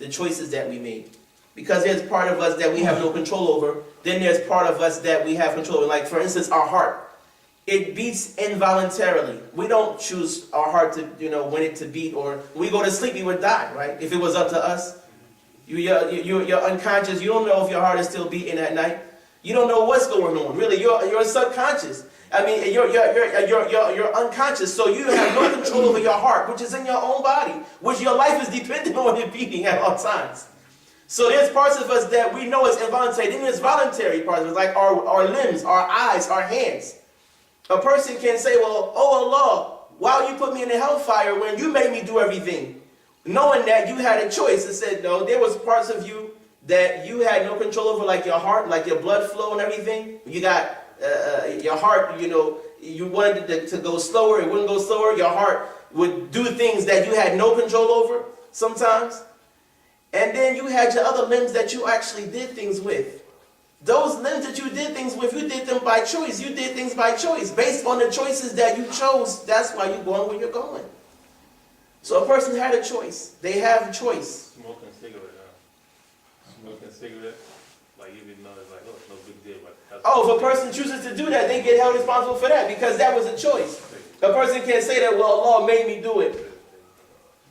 the choices that we made. Because there's part of us that we have no control over, then there's part of us that we have control over. Like, for instance, our heart. It beats involuntarily. We don't choose our heart to, when it to beat, or when we go to sleep, we would die, right? If it was up to us. You're unconscious. You don't know if your heart is still beating at night. You don't know what's going on. Really, you're subconscious. I mean, you're unconscious, so you have no control over your heart, which is in your own body, which your life is dependent on it beating at all times. So there's parts of us that we know is involuntary. Then there's voluntary parts of us, like our limbs, our eyes, our hands. A person can say, well, oh Allah, why you put me in the hellfire when you made me do everything? Knowing that you had a choice and said, no, there was parts of you that you had no control over, like your heart, like your blood flow and everything. You got your heart, you wanted it to go slower, it wouldn't go slower. Your heart would do things that you had no control over sometimes. And then you had your other limbs that you actually did things with. Those limbs that you did things with, you did them by choice. You did things by choice. Based on the choices that you chose, that's why you're going where you're going. So a person had a choice. They have a choice. Smoking cigarette, Smoking cigarette, like even though it's like, oh, it's no big deal. Oh, if a person chooses to do that, they get held responsible for that because that was a choice. A person can't say that, well, Allah made me do it.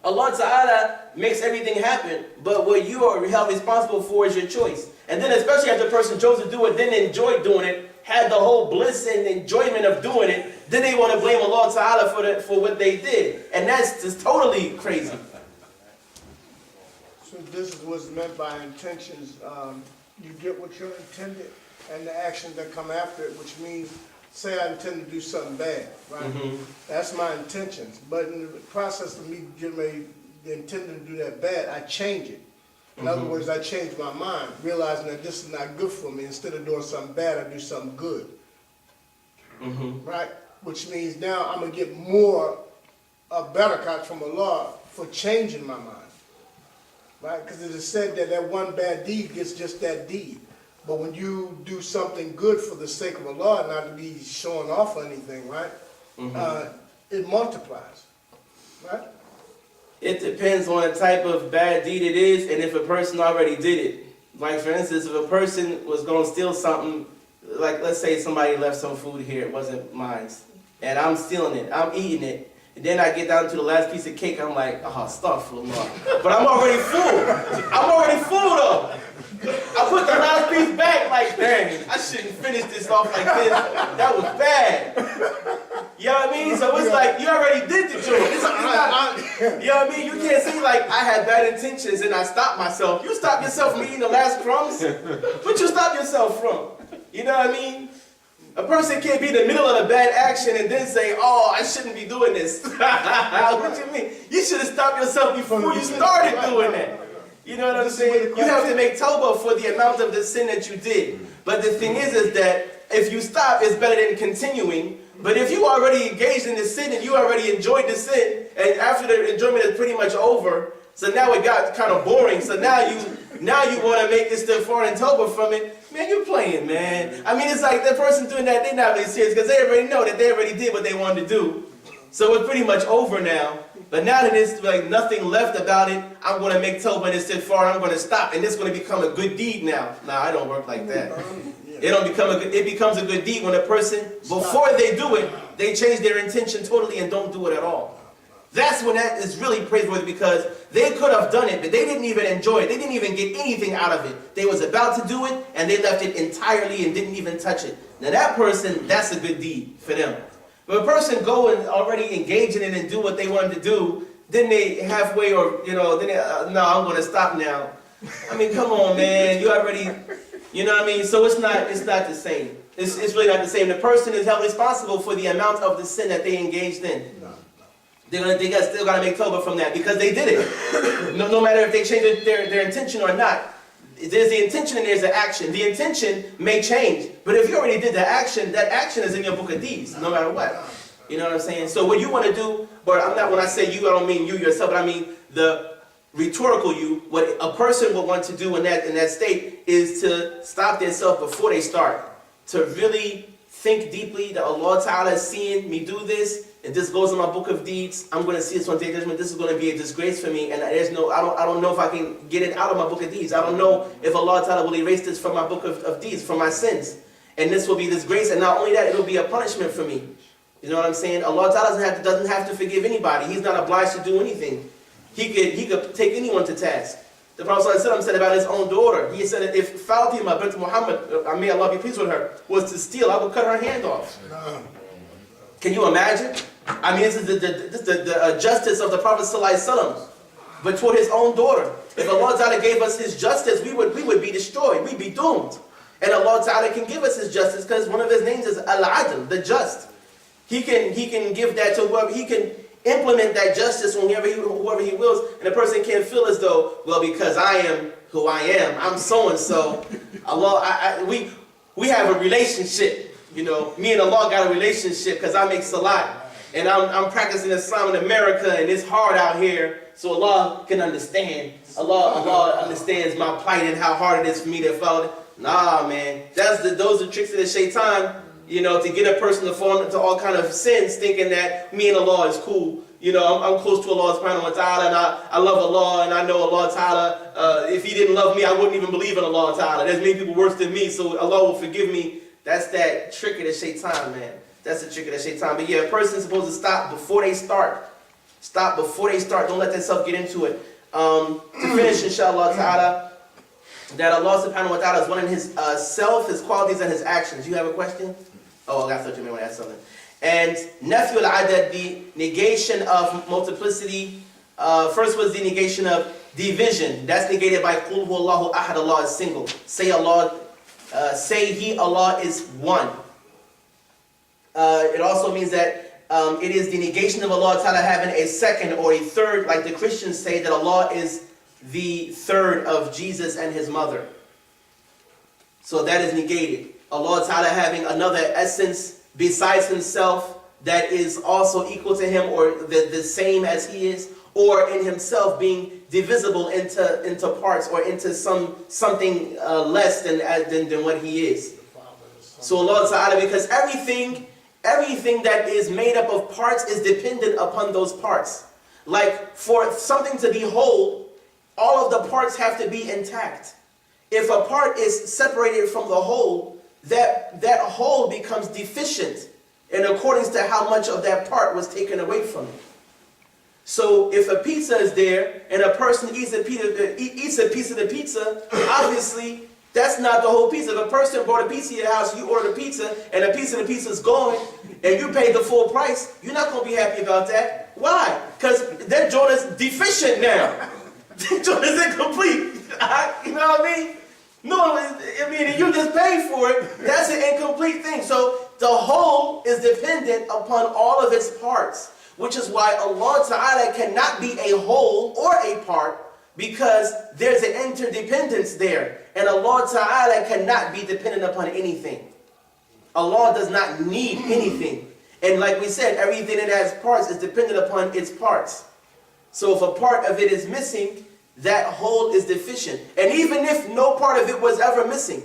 Allah Ta'ala makes everything happen, but what you are held responsible for is your choice. And then especially after the person chose to do it, then enjoyed doing it, had the whole bliss and enjoyment of doing it, then they want to blame Allah Ta'ala for what they did. And that's just totally crazy. So this is what's meant by intentions. You get what you intended and the actions that come after it, which means, say I intend to do something bad, right? Mm-hmm. That's my intentions. But in the process of me intending to do that bad, I change it. In other words, I change my mind, realizing that this is not good for me. Instead of doing something bad, I do something good. Right? Which means now I'm going to get a barakat from Allah for changing my mind. Right? Because it is said that one bad deed gets just that deed. But when you do something good for the sake of Allah, not to be showing off or anything, right? It multiplies. Right? It depends on the type of bad deed it is and if a person already did it. Like for instance, if a person was going to steal something, like let's say somebody left some food here, it wasn't mine, and I'm stealing it, I'm eating it, and then I get down to the last piece of cake, I'm like, oh, astaghfirullah. But I'm already full. I'm already full though. I put the last piece back like, dang, I shouldn't finish this off like this. That was bad. You know what I mean? So it's like, you already did the joint. It's not, you know what I mean? You can't say like, I had bad intentions and I stopped myself. You stop yourself from eating the last crumbs? What you stop yourself from? You know what I mean? A person can't be in the middle of a bad action and then say, oh, I shouldn't be doing this. What you mean? You should have stopped yourself before you started doing that. You know what I'm saying? You have to make tawbah for the amount of the sin that you did. But the thing is that if you stop, it's better than continuing. But if you already engaged in the sin and you already enjoyed the sin, and after the enjoyment is pretty much over, so now it got kind of boring. So now you want to make this istighfar and tawbah from it. Man, you're playing, man. I mean, it's like the person doing that, they're not really serious because they already know that they already did what they wanted to do. So it's pretty much over now. But now that it's like nothing left about it, I'm going to make tawbah and istighfar, I'm going to stop, and it's going to become a good deed now. Nah, I don't work like that. It becomes a good deed when a person, before they do it, they change their intention totally and don't do it at all. That's when that is really praiseworthy because they could have done it, but they didn't even enjoy it. They didn't even get anything out of it. They was about to do it, and they left it entirely and didn't even touch it. Now that person, that's a good deed for them. But a person go and already engage in it and do what they wanted to do, then they halfway or, no, I'm going to stop now. I mean, come on, man. You already, you know what I mean? So it's not the same. It's really not the same. The person is held responsible for the amount of the sin that they engaged in. They still got to make tawbah from that because they did it. No matter if they changed their intention or not. There's the intention and there's the action. The intention may change, but if you already did the action, that action is in your book of deeds, no matter what. You know what I'm saying? So what you want to do, but when I say you, I don't mean you yourself, but I mean the rhetorical you. What a person would want to do in that state is to stop themselves before they start. To really think deeply that Allah Ta'ala is seeing me do this, if this goes in my book of deeds, I'm going to see this on day of judgment. This is going to be a disgrace for me, and there's no, I don't know if I can get it out of my book of deeds. I don't know if Allah Ta'ala will erase this from my book of deeds, from my sins, and this will be disgrace. And not only that, it will be a punishment for me. You know what I'm saying? Allah Ta'ala doesn't have to forgive anybody. He's not obliged to do anything. He could take anyone to task. The Prophet ﷺ said about his own daughter. He said, if Fatima bint Muhammad, may Allah be pleased with her, was to steal, I would cut her hand off. Can you imagine? I mean, this is the justice of the Prophet ﷺ, but toward his own daughter. If Allah Ta'ala gave us His justice, we would be destroyed. We'd be doomed. And Allah Ta'ala can give us His justice because one of His names is Al-Adl, the just. He can give that to whoever. He can implement that justice on whoever He wills. And the person can't feel as though, well, because I am who I am, I'm so-and-so. Allah, we have a relationship. You know, me and Allah got a relationship because I make salat. And I'm practicing Islam in America, and it's hard out here, so Allah can understand. Allah understands my plight and how hard it is for me to follow it. Nah, man, those are tricks of the shaitan, you know, to get a person to fall into all kind of sins, thinking that me and Allah is cool. You know, I'm close to Allah subhanahu wa ta'ala, and I love Allah, and I know Allah ta'ala, if He didn't love me, I wouldn't even believe in Allah ta'ala. There's many people worse than me, so Allah will forgive me. That's that trick of the shaitan, man. That's the trick of the shaitan. But yeah, a person's supposed to stop before they start. Stop before they start. Don't let themselves get into it. To finish, inshallah ta'ala, that Allah subhanahu wa ta'ala is one in His self, His qualities, and His actions. You have a question? Oh, I thought you may want to ask something. And nafyu al-adad, the negation of multiplicity. First was the negation of division. That's negated by qul huwallahu ahad, Allah is single. Say Allah is one. It also means that it is the negation of Allah Ta'ala having a second or a third, like the Christians say that Allah is the third of Jesus and His mother. So that is negated. Allah Ta'ala having another essence besides Himself that is also equal to Him or the same as He is, or in Himself being divisible into parts or into something less than what He is. So Allah Ta'ala, because everything that is made up of parts is dependent upon those parts. Like for something to be whole, all of the parts have to be intact. If a part is separated from the whole, that whole becomes deficient in accordance to how much of that part was taken away from it. So if a pizza is there and a person eats a piece of the pizza, obviously that's not the whole pizza. If a person brought a pizza to your house, you ordered a pizza, and a piece of the pizza is gone, and you paid the full price, you're not going to be happy about that. Why? Because that joint is deficient now. That joint is incomplete. You know what I mean? No, I mean, you just paid for it. That's an incomplete thing. So the whole is dependent upon all of its parts, which is why Allah Ta'ala cannot be a whole or a part, because there's an interdependence there. And Allah Ta'ala cannot be dependent upon anything. Allah does not need anything. And like we said, everything that has parts is dependent upon its parts. So if a part of it is missing, that whole is deficient. And even if no part of it was ever missing,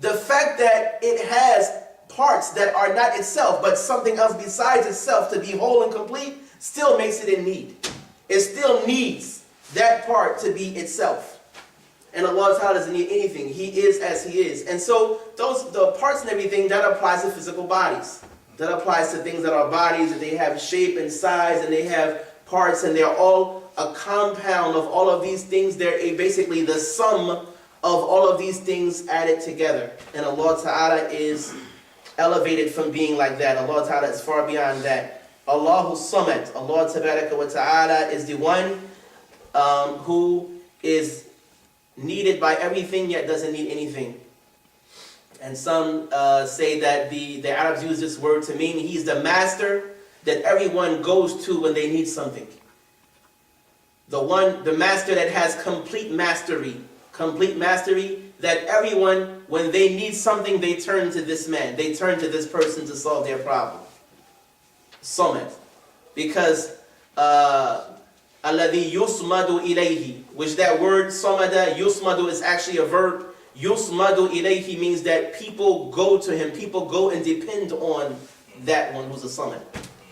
the fact that it has parts that are not itself, but something else besides itself to be whole and complete, still makes it in need. It still needs that part to be itself. And Allah Ta'ala doesn't need anything. He is as He is. And so the parts and everything, that applies to physical bodies. That applies to things that are bodies, that they have shape and size, and they have parts, and they're all a compound of all of these things. They're basically the sum of all of these things added together. And Allah Ta'ala is elevated from being like that. Allah Ta'ala is far beyond that. Allahu Samad, Allah Tabaraka wa Ta'ala is the one who is needed by everything yet doesn't need anything. And some say that the Arabs use this word to mean He's the master that everyone goes to when they need something. The master that has complete mastery, that everyone, when they need something, they turn to this man, they turn to this person to solve their problem. Samad. Because alladhi yusmadu ilayhi, which that word samada, yusmadu, is actually a verb. Yusmadu ilayhi means that people go to him, people go and depend on that one who's a samad.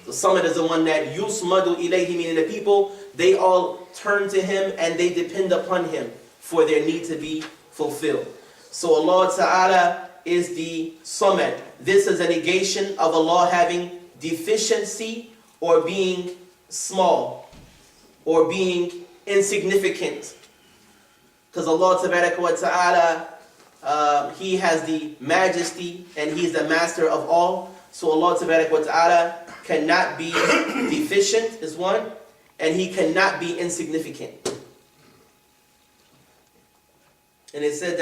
The Samad is the one that yusmadu ilayhi, meaning the people, they all turn to him and they depend upon him for their need to be fulfilled. So Allah Ta'ala is the Samad. This is a negation of Allah having deficiency or being small or being insignificant. Because Allah Ta'ala, He has the majesty and He is the master of all. So Allah Ta'ala cannot be deficient is one, and He cannot be insignificant. And it said that